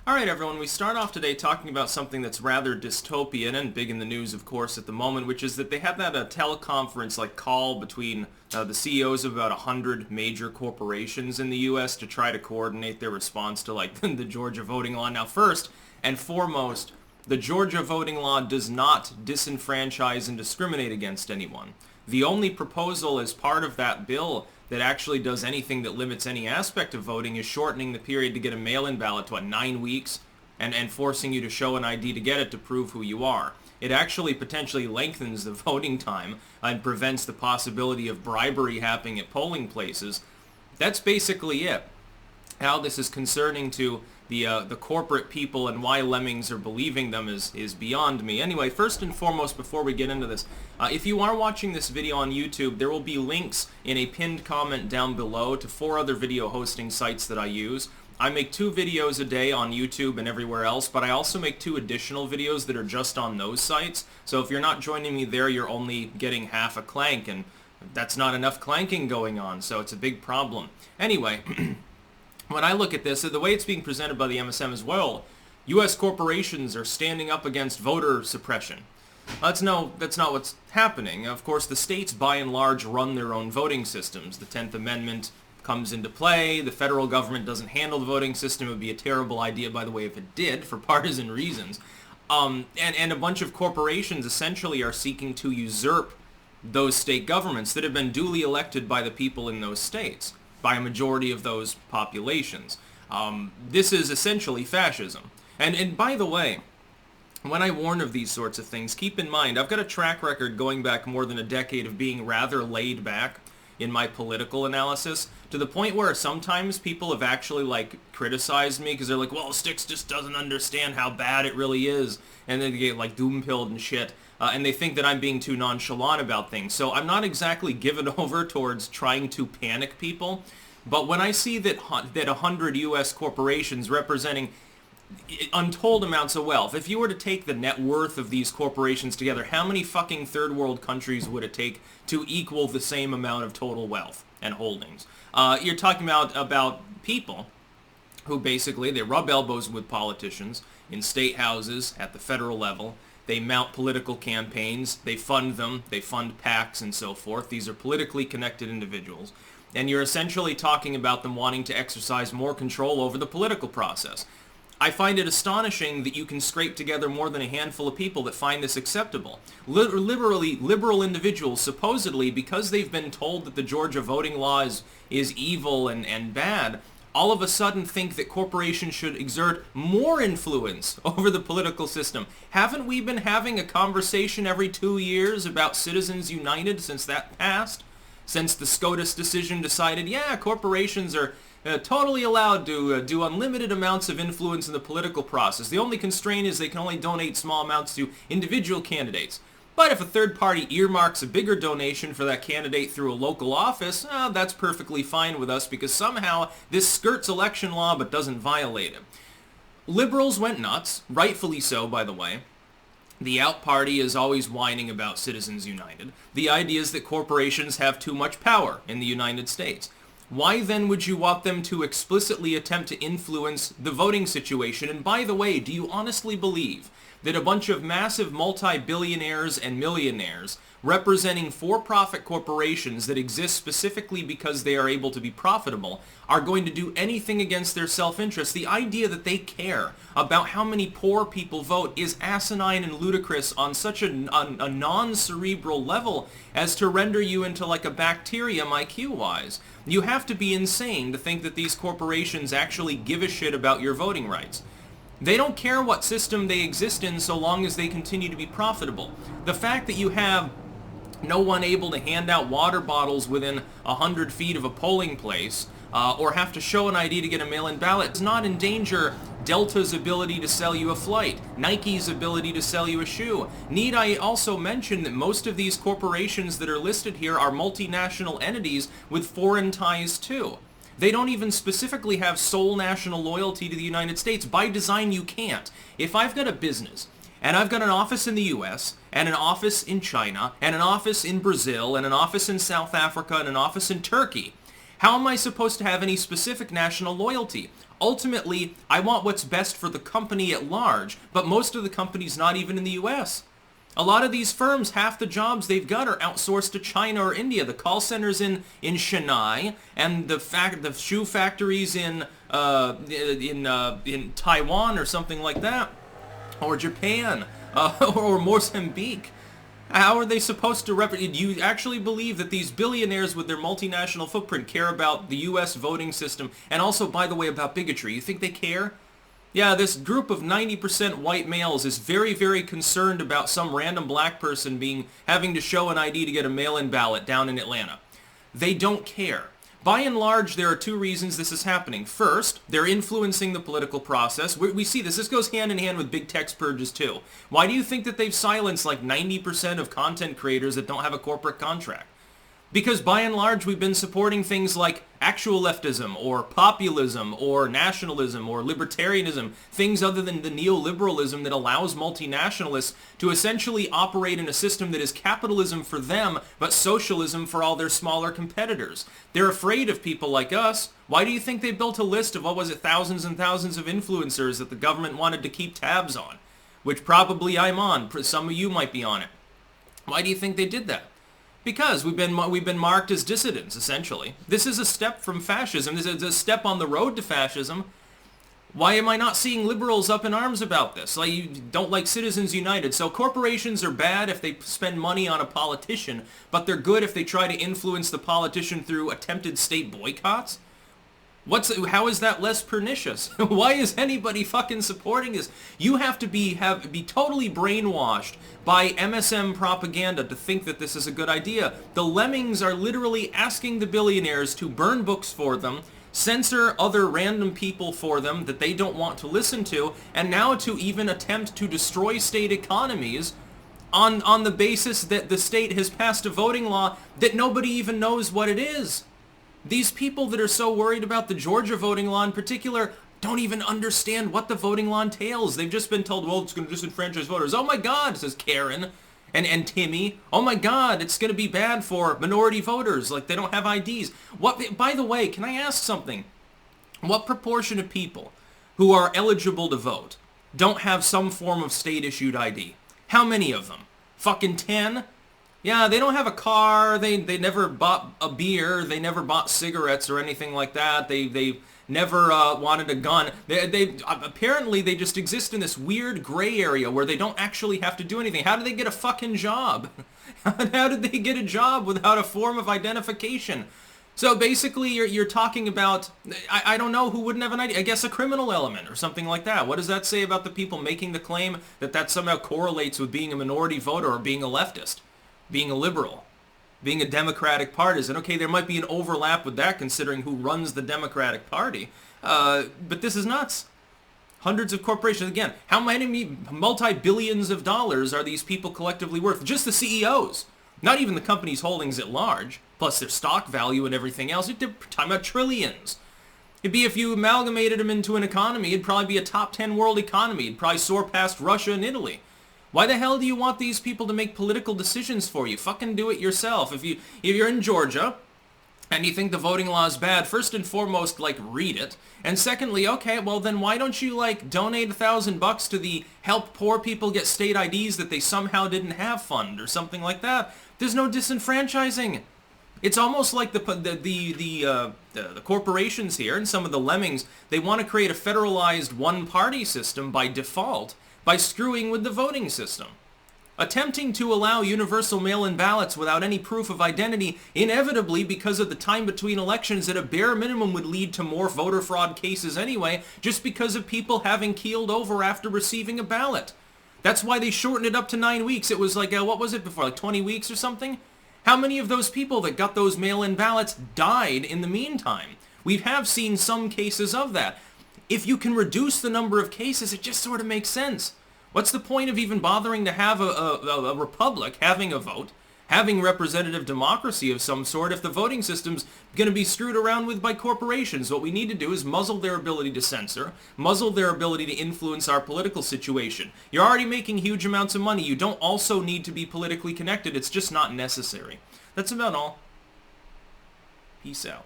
Alright everyone, we start off today talking about something that's rather dystopian and big in the news of course at the moment, which is that they had that teleconference call between the CEOs of about 100 major corporations in the US to try to coordinate their response to the Georgia voting law. Now first and foremost, the Georgia voting law does not disenfranchise and discriminate against anyone. The only proposal as part of that bill that actually does anything that limits any aspect of voting is shortening the period to get a mail-in ballot to 9 weeks and forcing you to show an ID to get it to prove who you are. It actually potentially lengthens the voting time and prevents the possibility of bribery happening at polling places. That's basically it. How this is concerning to the corporate people and why lemmings are believing them is beyond me. Anyway, first and foremost, before we get into this, if you are watching this video on YouTube, there will be links in a pinned comment down below to 4 other video hosting sites that I use. I make 2 videos a day on YouTube and everywhere else, but I also make 2 additional videos that are just on those sites. So if you're not joining me there, you're only getting half a clank, and that's not enough clanking going on, so it's a big problem. Anyway, when I look at this, the way it's being presented by the MSM as well, U.S. corporations are standing up against voter suppression. That's not what's happening. Of course, the states, by and large, run their own voting systems. The 10th Amendment comes into play. The federal government doesn't handle the voting system. It would be a terrible idea, by the way, if it did, for partisan reasons. And a bunch of corporations essentially are seeking to usurp those state governments that have been duly elected by the people in those states, by a majority of those populations. This is essentially fascism. And by the way, when I warn of these sorts of things, keep in mind, I've got a track record going back more than a decade of being rather laid back in my political analysis, to the point where sometimes people have actually criticized me because they're like, well, Styx just doesn't understand how bad it really is, and then they get doom-pilled and shit. And they think that I'm being too nonchalant about things. So I'm not exactly given over towards trying to panic people. But when I see that 100 U.S. corporations representing untold amounts of wealth, if you were to take the net worth of these corporations together, how many fucking third world countries would it take to equal the same amount of total wealth and holdings? You're talking about people who basically, they rub elbows with politicians in state houses at the federal level. They mount political campaigns, they fund them, they fund PACs and so forth. These are politically connected individuals. And you're essentially talking about them wanting to exercise more control over the political process. I find it astonishing that you can scrape together more than a handful of people that find this acceptable. Liberal individuals, supposedly, because they've been told that the Georgia voting law is evil and bad, all of a sudden think that corporations should exert more influence over the political system. Haven't we been having a conversation every 2 years about Citizens United since that passed? Since the SCOTUS decision decided, yeah, corporations are totally allowed to do unlimited amounts of influence in the political process. The only constraint is they can only donate small amounts to individual candidates. But if a third party earmarks a bigger donation for that candidate through a local office, that's perfectly fine with us because somehow this skirts election law but doesn't violate it. Liberals went nuts, rightfully so, by the way. The out party is always whining about Citizens United. The idea is that corporations have too much power in the United States. Why then would you want them to explicitly attempt to influence the voting situation? And by the way, do you honestly believe that a bunch of massive multi-billionaires and millionaires representing for-profit corporations that exist specifically because they are able to be profitable are going to do anything against their self-interest? The idea that they care about how many poor people vote is asinine and ludicrous on such a non-cerebral level as to render you into a bacterium IQ-wise. You have to be insane to think that these corporations actually give a shit about your voting rights. They don't care what system they exist in so long as they continue to be profitable. The fact that you have no one able to hand out water bottles within 100 feet of a polling place or have to show an ID to get a mail-in ballot does not endanger Delta's ability to sell you a flight, Nike's ability to sell you a shoe. Need I also mention that most of these corporations that are listed here are multinational entities with foreign ties too. They don't even specifically have sole national loyalty to the United States. By design, you can't. If I've got a business, and I've got an office in the US, and an office in China, and an office in Brazil, and an office in South Africa, and an office in Turkey, How am I supposed to have any specific national loyalty? Ultimately, I want what's best for the company at large, but most of the companies not even in the US. A lot of these firms, half the jobs they've got are outsourced to China or India. The call centers in Chennai, and the shoe factories in Taiwan or something like that, or Japan, or Mozambique. How are they supposed to represent? Do you actually believe that these billionaires with their multinational footprint care about the U.S. voting system, and also, by the way, about bigotry? You think they care? Yeah, this group of 90% white males is very, very concerned about some random black person having to show an ID to get a mail-in ballot down in Atlanta. They don't care. By and large, there are two reasons this is happening. First, they're influencing the political process. We see this. This goes hand in hand with big tech purges too. Why do you think that they've silenced like 90% of content creators that don't have a corporate contract? Because by and large, we've been supporting things like actual leftism, or populism, or nationalism, or libertarianism, things other than the neoliberalism that allows multinationalists to essentially operate in a system that is capitalism for them, but socialism for all their smaller competitors. They're afraid of people like us. Why do you think they built a list of, thousands and thousands of influencers that the government wanted to keep tabs on? Which probably I'm on. Some of you might be on it. Why do you think they did that? Because we've been marked as dissidents, essentially. This is a step from fascism. This is a step on the road to fascism. Why am I not seeing liberals up in arms about this? Like, you don't like Citizens United. So corporations are bad if they spend money on a politician, but they're good if they try to influence the politician through attempted state boycotts? How is that less pernicious? Why is anybody fucking supporting this? You have to be totally brainwashed by MSM propaganda to think that this is a good idea. The lemmings are literally asking the billionaires to burn books for them, censor other random people for them that they don't want to listen to, and now to even attempt to destroy state economies on the basis that the state has passed a voting law that nobody even knows what it is. These people that are so worried about the Georgia voting law in particular don't even understand what the voting law entails. They've just been told, well, it's going to disenfranchise voters. Oh my God, says Karen and Timmy. Oh my God, it's going to be bad for minority voters. Like, they don't have IDs. By the way, can I ask something? What proportion of people who are eligible to vote don't have some form of state-issued ID? How many of them? Fucking 10? Yeah, they don't have a car, they never bought a beer, they never bought cigarettes or anything like that, they never wanted a gun. Apparently they just exist in this weird gray area where they don't actually have to do anything. How did they get a fucking job? How did they get a job without a form of identification? So basically you're talking about, I don't know who wouldn't have an ID, I guess a criminal element or something like that. What does that say about the people making the claim that somehow correlates with being a minority voter or being a leftist? Being a liberal, being a Democratic partisan. Okay, there might be an overlap with that considering who runs the Democratic Party, but this is nuts. Hundreds of corporations. Again, how many multi-billions of dollars are these people collectively worth? Just the CEOs, not even the company's holdings at large, plus their stock value and everything else. They're talking about trillions. It'd be, if you amalgamated them into an economy, it'd probably be a top 10 world economy. It'd probably soar past Russia and Italy. Why the hell do you want these people to make political decisions for you? Fucking do it yourself. If you're in Georgia and you think the voting law is bad, first and foremost, read it. And secondly, okay, well then why don't you donate $1,000 to the help poor people get state IDs that they somehow didn't have fund or something like that? There's no disenfranchising. It's almost like the corporations here and some of the lemmings, they want to create a federalized one-party system by default, by screwing with the voting system. Attempting to allow universal mail-in ballots without any proof of identity, inevitably, because of the time between elections, at a bare minimum would lead to more voter fraud cases anyway, just because of people having keeled over after receiving a ballot. That's why they shortened it up to 9 weeks. It was what was it before, 20 weeks or something? How many of those people that got those mail-in ballots died in the meantime? We have seen some cases of that. If you can reduce the number of cases, it just sort of makes sense. What's the point of even bothering to have a republic, having a vote, having representative democracy of some sort, if the voting system's going to be screwed around with by corporations? What we need to do is muzzle their ability to censor, muzzle their ability to influence our political situation. You're already making huge amounts of money. You don't also need to be politically connected. It's just not necessary. That's about all. Peace out.